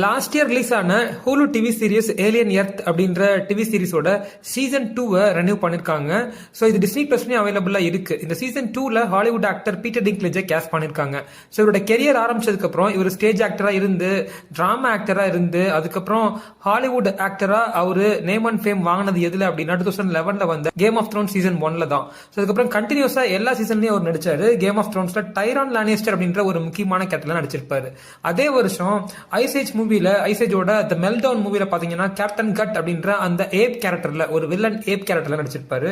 Last year release ஆன Hulu TV series Alien Earth அப்படின்ற TV சீரிஸோட சீசன் 2 ரெனியூ பண்ணிருக்காங்க. ஸோ இது டிஸ்னி பிளஸ்லயும் அவைலபிளா இருக்கு. இந்த சீசன் 2 ஹாலிவுட் ஆக்டர் பீட்டர் டிங்க்லேஜை கேஸ்ட் பண்ணிருக்காங்க. ஸோ இவரோட கெரியர் ஆரம்பிச்சதுக்கு அப்புறம் இவர் ஸ்டேஜ் ஆக்டரா இருந்து, டிராமா ஆக்டரா இருந்து, அதுக்கப்புறம் ஹாலிவுட் ஆக்டரா அவரு நேம் அண்ட் ஃபேம் வாங்கினது எதுல அப்படின்னா 2011 வந்த கேம் ஆஃப் த்ரோன்ஸ் சீசன் 1 தான். ஸோ அதுக்கப்புறம் கண்டினியூஸா எல்லா சீசன்லயும் அவர் நடிச்சாரு. கேம் ஆஃப் த்ரோன்ஸ்ல டைரான் லானிஸ்டர் அப்படின்ற ஒரு முக்கியமான கேரக்டர்ல நடிச்சிருப்பாரு. அதே வருஷம் ஐசேஜ் மூவில ஐசேஜோட தி மெல்டவுன் மூவில பாத்தீங்கன்னா கேப்டன் கட் அப்படின்ற அந்த ஏப் கேரக்டர்ல ஒரு வில்லன் ஏப் கேரக்டர்ல நடிச்சிருப்பாரு.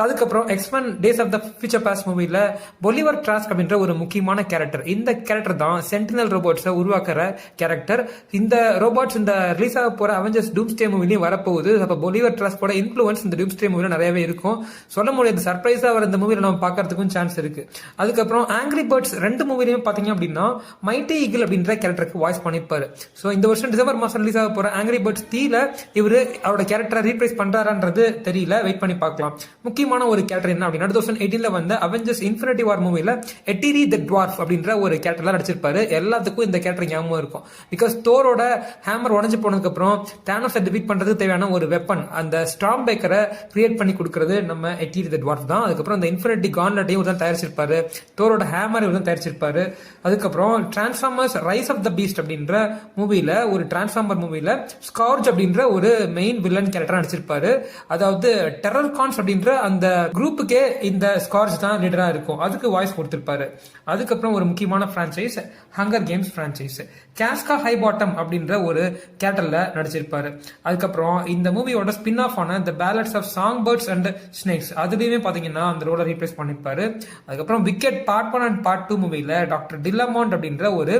அதுக்கப்புறம் X Men days of the future past மூவில பொலிவர் ட்ராஸ்க் அப்படின்ற ஒரு முக்கியமான கேரக்டர். இந்த கேரக்டர் தான் சென்டினல் ரோபோட்ஸை உருவாக்குற கேரக்டர். இந்த ரோபோட்ஸ் இந்த ரிலீஸ் ஆக போற அவெஞ்சர்ஸ் டூம்ஸ்டே மூவிலையும் வரப்போகுது. அப்ப பொலிவர் ட்ராஸ்கோட இன்ஃபுளுன்ஸ் இந்த டூம்ஸ்டே மூவில நிறையவே இருக்கும். சொல்ல முடியாது, சர்ப்ரைஸா அவர் இந்த மூவில நம்ம பாக்கிறதுக்கும் சான்ஸ் இருக்கு. அதுக்கப்புறம் ஆங்கிரி பேர்ட்ஸ் 2 மூவிலையும் பாத்தீங்க அப்படின்னா மைட்டி ஈகிள் அப்படின்ற கேரக்டருக்கு வாய்ஸ் பண்ணிருப்பாரு. ஸோ இந்த வருஷம் டிசம்பர் மாசம் ரிலீஸ் ஆக போற ஆங்கிரி பேர்ட்ஸ் 3 இவரு அவரோட கேரக்டரை ரீப்ளேஸ் பண்றாருன்றது தெரியல, வெயிட் பண்ணி பார்க்கலாம். முக்கியமான ஒரு கேரக்டர் என்ன அப்படின்னா 2018 வந்த அவெஞ்சர்ஸ் இன்ஃபினிட்டி வார் மூவில எட்டிரி தி ட்வார்ஃப் அப்படின்ற ஒரு கேரக்டர்ல நடிச்சிருப்பாரு. எல்லாத்துக்கும் இந்த கேரக்டர் ஞாபகம் இருக்கும். பிகாஸ் தோரோட ஹேமர் உடஞ்சு போனதுக்கு அப்புறம் தானோஸை டிஃபீட் பண்றதுக்கு தேவையான ஒரு வெப்பன், அந்த ஸ்டார்ம் பேக்கரை கிரியேட் பண்ணி கொடுக்கறது நம்ம எட்டிரி தி ட்வார்ஃப் தான். அதுக்கப்புறம் இந்த இன்ஃபினிட்டி கான்லெட்டையும் தான் தயாரிச்சிருப்பாரு. தோரோட ஹேமர் தான் தயாரிச்சிருப்பாரு. அதுக்கப்புறம் Transformers rise of the beast அப்படின்ற மூவில ஒரு டிரான்ஸ்ஃபார்மர் மூவில ஸ்கார்ஜ் அப்படின்ற ஒரு மெயின் வில்லன் கேரக்டர் நடிச்சிருப்பாரு. அதாவது டெரர் கான்ஸ் அப்படின்ற அந்த குரூப்புக்கே இந்த ஸ்கார்ஜ் தான் லீடரா இருக்கும். அதுக்கு வாய்ஸ் கொடுத்திருப்பாரு. அதுக்கப்புறம் ஒரு முக்கியமான franchise Hunger Games franchise Casca Highbottom அப்படின்ற ஒரு கேரக்டர்ல நடிச்சிருப்பாரு. அதுக்கப்புறம் இந்த மூவியோட ஸ்பின் ஆஃப் ஆன the Ballads of Songbirds and Snakes அதுலயுமே பாத்தீங்கன்னா அந்த ரோலை ரீப்ளேஸ் பண்ணிருப்பாரு. அதுக்கப்புறம் விக்கெட் பார்ட் 1 அண்ட் பார்ட் 2 மூவில டாக்டர் டில்லமாண்ட் அப்படின்ற ஒரு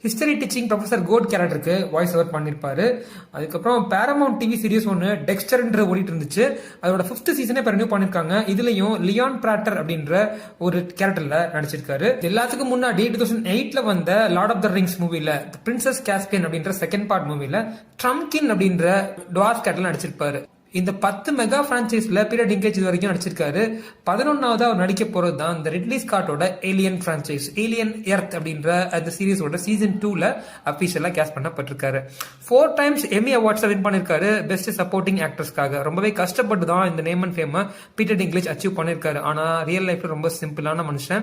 ஹிஸ்டரி டீச்சிங் ப்ரொஃபசர் கோட் கேரக்டருக்கு வாய்ஸ் ஓவர் பண்ணிருப்பாரு. அதுக்கப்புறம் பேரமவுண்ட் டிவி சீரிஸ் ஒன்று டெக்ஸ்டர் ஓடிட்டு இருந்துச்சு. அதோட 5th சீசனே இப்போ ரெனியூ பண்ணிருக்காங்க. இதுலயும் லியான் பிராட்டர் அப்படின்ற ஒரு கேரக்டர்ல நடிச்சிருக்காரு. எல்லாத்துக்கும் முன்னாடி 2008 வந்த லார்ட் ஆஃப் த ரிங்ஸ் மூவில பிரின்சஸ் காஸ்பியன் அப்படின்ற செகண்ட் பார்ட் மூவில ட்ரம்கின் அப்படின்ற டுவார்ஃப் கேரக்டர்ல நடிச்சிருப்பாரு. இந்த 10 மெகா பிரான்சைஸ்ல பீட்டர் டிங்கேஜ் இது வரைக்கும் நடிச்சிருக்காரு. 11வது அவர் நடிக்க போறது தான் இந்த ரிட்லி ஸ்காட்டோட ஏலியன் பிரான்சைஸ் ஏலியன் எர்த் அப்படின்ற அந்த சீரிஸோட சீசன் 2 அபிஷியலா கேஸ்ட் பண்ணப்பட்டிருக்காரு. 4 டைம்ஸ் எமி அவார்ட்ஸ் வின் பண்ணிருக்காரு பெஸ்ட் சப்போர்ட்டிங் ஆக்டர்ஸ்க்காக. ரொம்பவே கஷ்டப்பட்டு தான் இந்த name and fame Peter Dinklage achieve பண்ணிருக்காரு. ஆனா ரியல் லைஃப்ல ரொம்ப சிம்பிளான மனுஷன்.